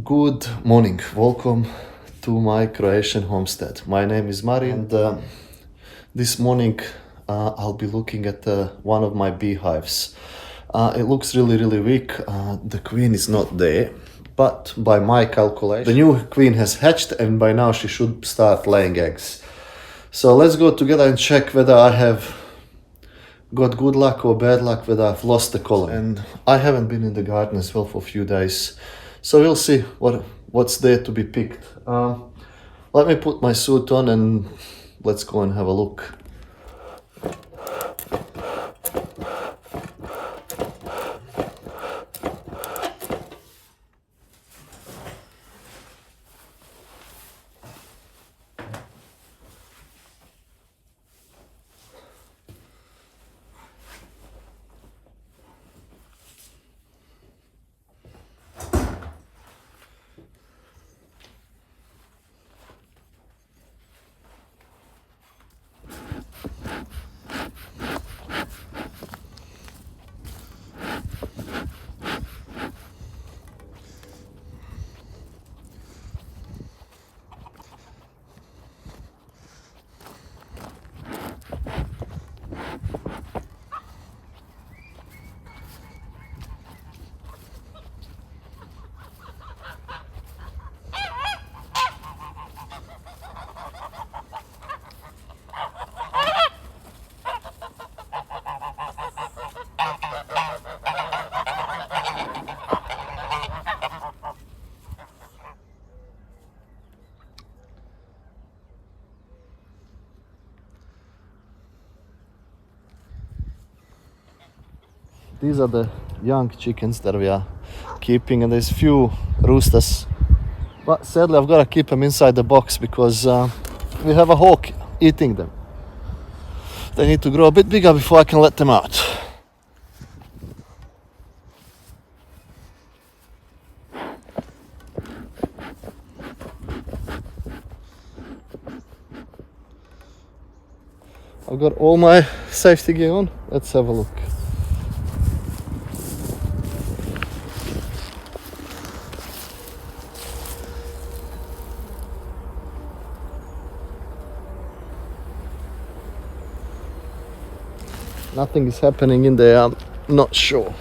Good morning. Welcome to my Croatian homestead. My name is Marin, and this morning I'll be looking at one of my beehives. It looks really weak. The queen is not there, but by my calculation, the new queen has hatched, and by now she should start laying eggs. So let's go together and check whether I have got good luck or bad luck, whether I've lost the colony. And I haven't been in the garden as well for a few days, so we'll see what's there to be picked. Let me put my suit on and let's go and have a look. These are the young chickens that we are keeping, and there's few roosters. But sadly I've got to keep them inside the box because we have a hawk eating them. They need to grow a bit bigger before I can let them out. I've got all my safety gear on. Let's have a look. Nothing is happening in there, I'm not sure.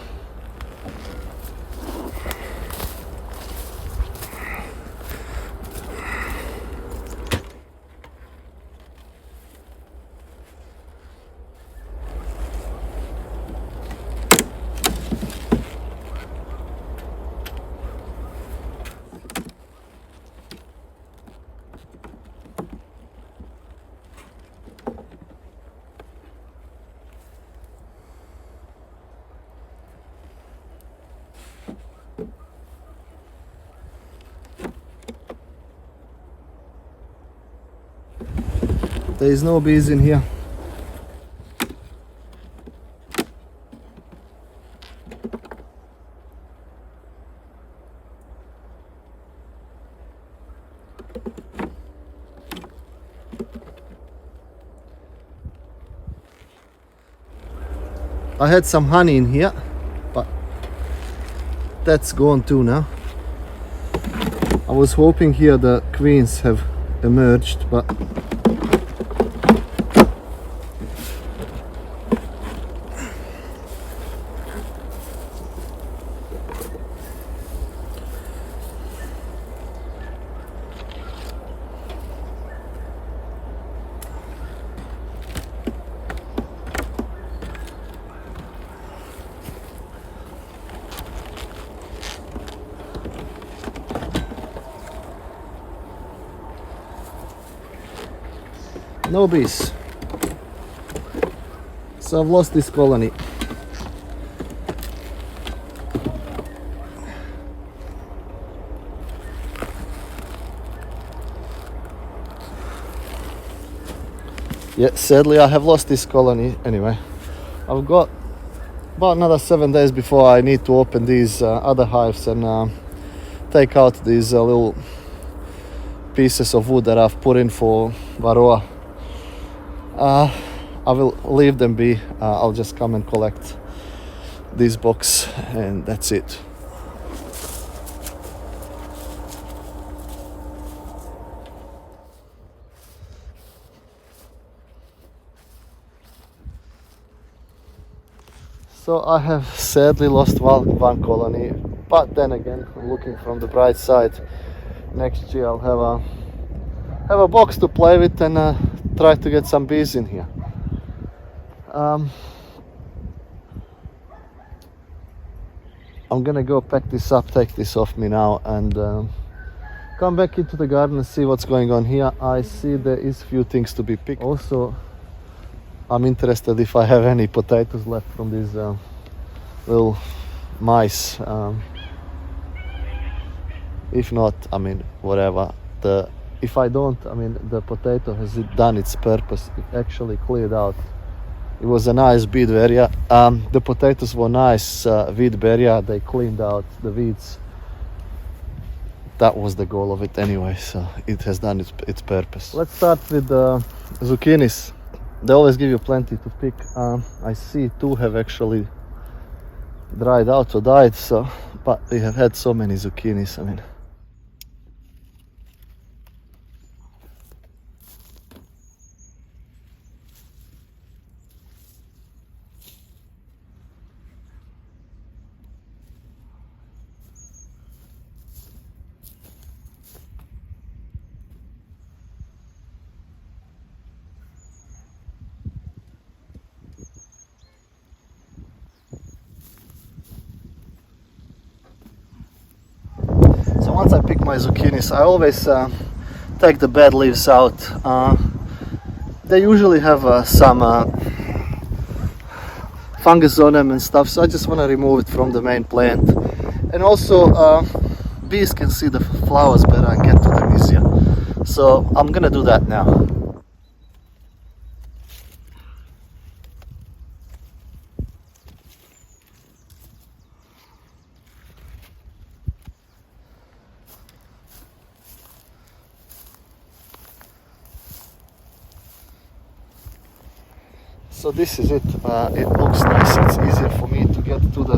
There is no bees in here. I had some honey in here, but that's gone too now. I was hoping here the queens have emerged, but no bees. So I've lost this colony. Yeah, sadly I have lost this colony anyway. I've got about another 7 days before I need to open these other hives and take out these little pieces of wood that I've put in for varroa. I will leave them be. I'll just come and collect this box and that's it. So I have sadly lost one colony, but then again, looking from the bright side, next year I'll have a box to play with and try to get some bees in here. I'm gonna go pack this up, take this off me now, and come back into the garden and see what's going on here. I see there is few things to be picked. Also, I'm interested if I have any potatoes left from these little mice. If not, I mean, whatever. If I don't, I mean, the potato has done its purpose. It actually cleared out. It was a nice beet area. The potatoes were nice weed area. They cleaned out the weeds. That was the goal of it anyway, so it has done its purpose. Let's start with the zucchinis. They always give you plenty to pick. I see two have actually dried out or died, so, but we have had so many zucchinis, I mean. Once I pick my zucchinis, I always take the bad leaves out. They usually have some fungus on them and stuff, so I just want to remove it from the main plant. And also, bees can see the flowers better and get to them easier. So I'm gonna do that now. So this is it. It looks nice. It's easier for me to get to the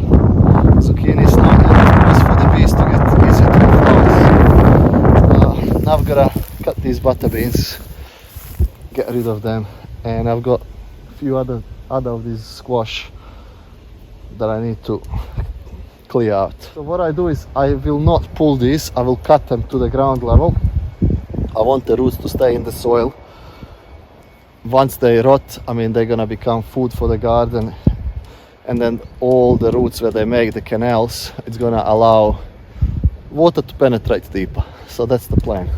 zucchinis now, and of course for the bees to get easier to the flowers. Now I've got to cut these butter beans, get rid of them, and I've got a few other of these squash that I need to clear out. So what I do is I will not pull these. I will cut them to the ground level. I want the roots to stay in the soil. Once they rot, I mean, they're gonna become food for the garden, and then all the roots where they make the canals, it's gonna allow water to penetrate deeper. So that's the plan.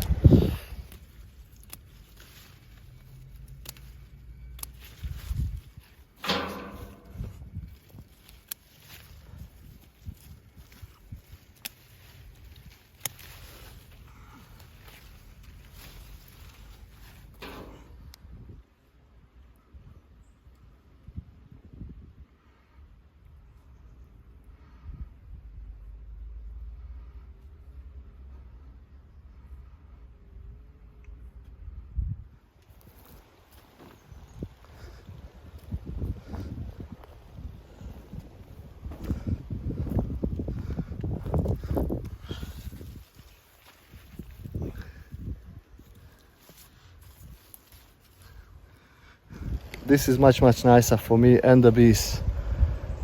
This is much nicer for me and the bees.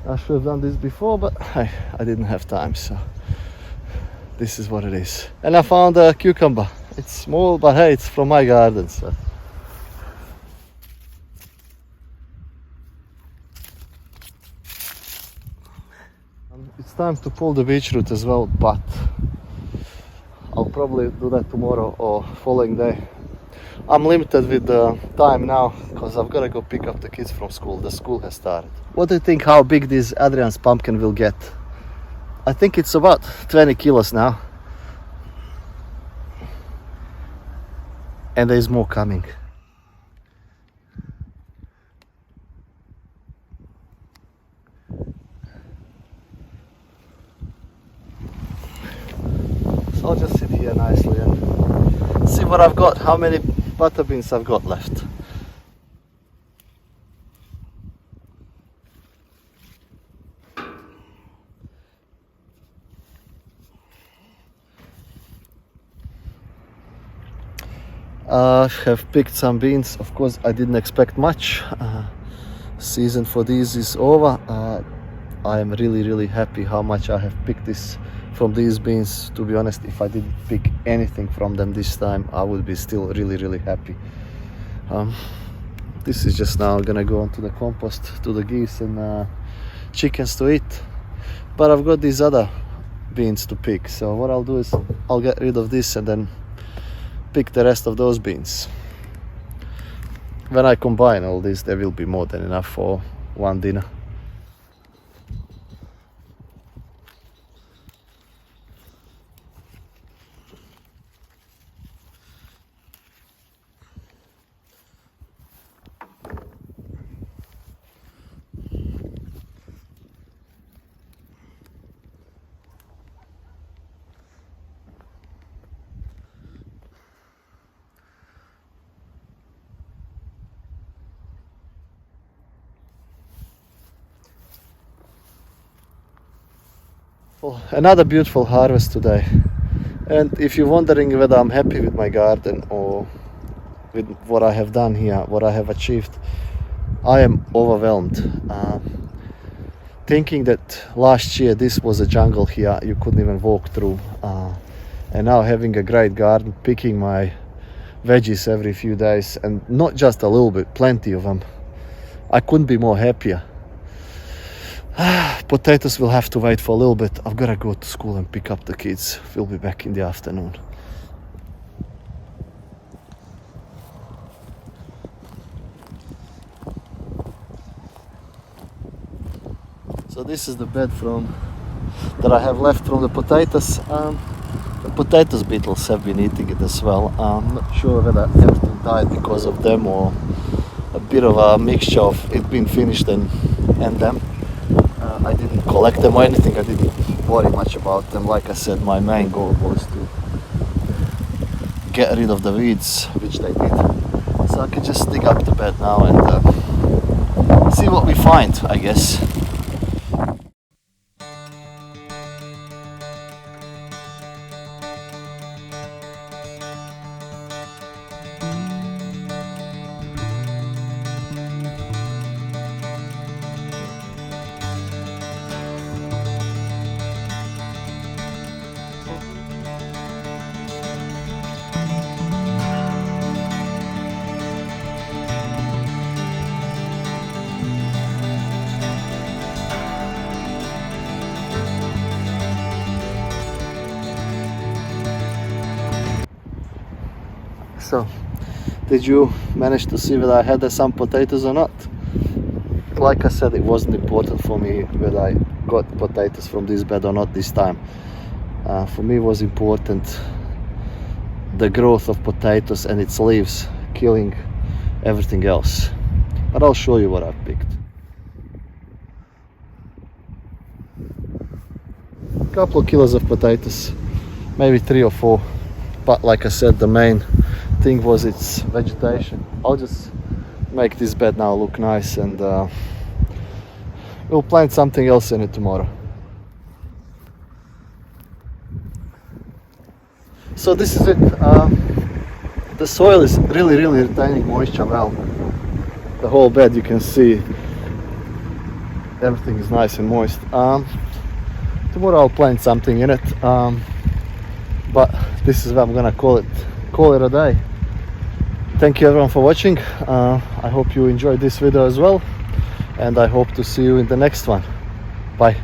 I should have done this before, but I didn't have time, so this is what it is. And I found a cucumber. It's small, but hey, it's from my garden, so. It's time to pull the beetroot as well, but I'll probably do that tomorrow or following day. I'm limited with the time now because I've got to go pick up the kids from school. The school has started. What do you think how big this Adrian's pumpkin will get? I think it's about 20 kilos now. And there's more coming. So I'll just sit here nicely and see what I've got, how many butter beans I've got left. I have picked some beans. Of course, I didn't expect much. Season for these is over. I am really happy how much I have picked this from these beans. To be honest, if I didn't pick anything from them this time, I would be still really happy. This is just now gonna go onto the compost to the geese and chickens to eat. But I've got these other beans to pick, so what I'll do is I'll get rid of this and then pick the rest of those beans. When I combine all this, there will be more than enough for one dinner. Well, another beautiful harvest today, and if you're wondering whether I'm happy with my garden or with what I have done here, what I have achieved, I am overwhelmed. Thinking that last year this was a jungle here, you couldn't even walk through, and now having a great garden, picking my veggies every few days, and not just a little bit, plenty of them, I couldn't be more happier. Potatoes will have to wait for a little bit. I've got to go to school and pick up the kids. We'll be back in the afternoon. So this is the bed that I have left from the potatoes. The potatoes beetles have been eating it as well. I'm not sure whether everything died because of them or a bit of a mixture of it being finished and them. I didn't collect them or anything, I didn't worry much about them. Like I said, my main goal was to get rid of the weeds, which they did. So I can just dig up the bed now and see what we find, I guess. So, did you manage to see whether I had some potatoes or not? Like I said, it wasn't important for me whether I got potatoes from this bed or not this time. For me it was important the growth of potatoes and its leaves killing everything else. But I'll show you what I've picked. Couple of kilos of potatoes, maybe 3 or 4. But like I said, the main thing was its vegetation. I'll just make this bed now look nice, and we'll plant something else in it tomorrow. So this is it. The soil is really retaining moisture well. The whole bed, you can see everything is nice and moist. Tomorrow I'll plant something in it, but this is what I'm gonna call it a day. Thank you everyone for watching. I hope you enjoyed this video as well, and I hope to see you in the next one. Bye.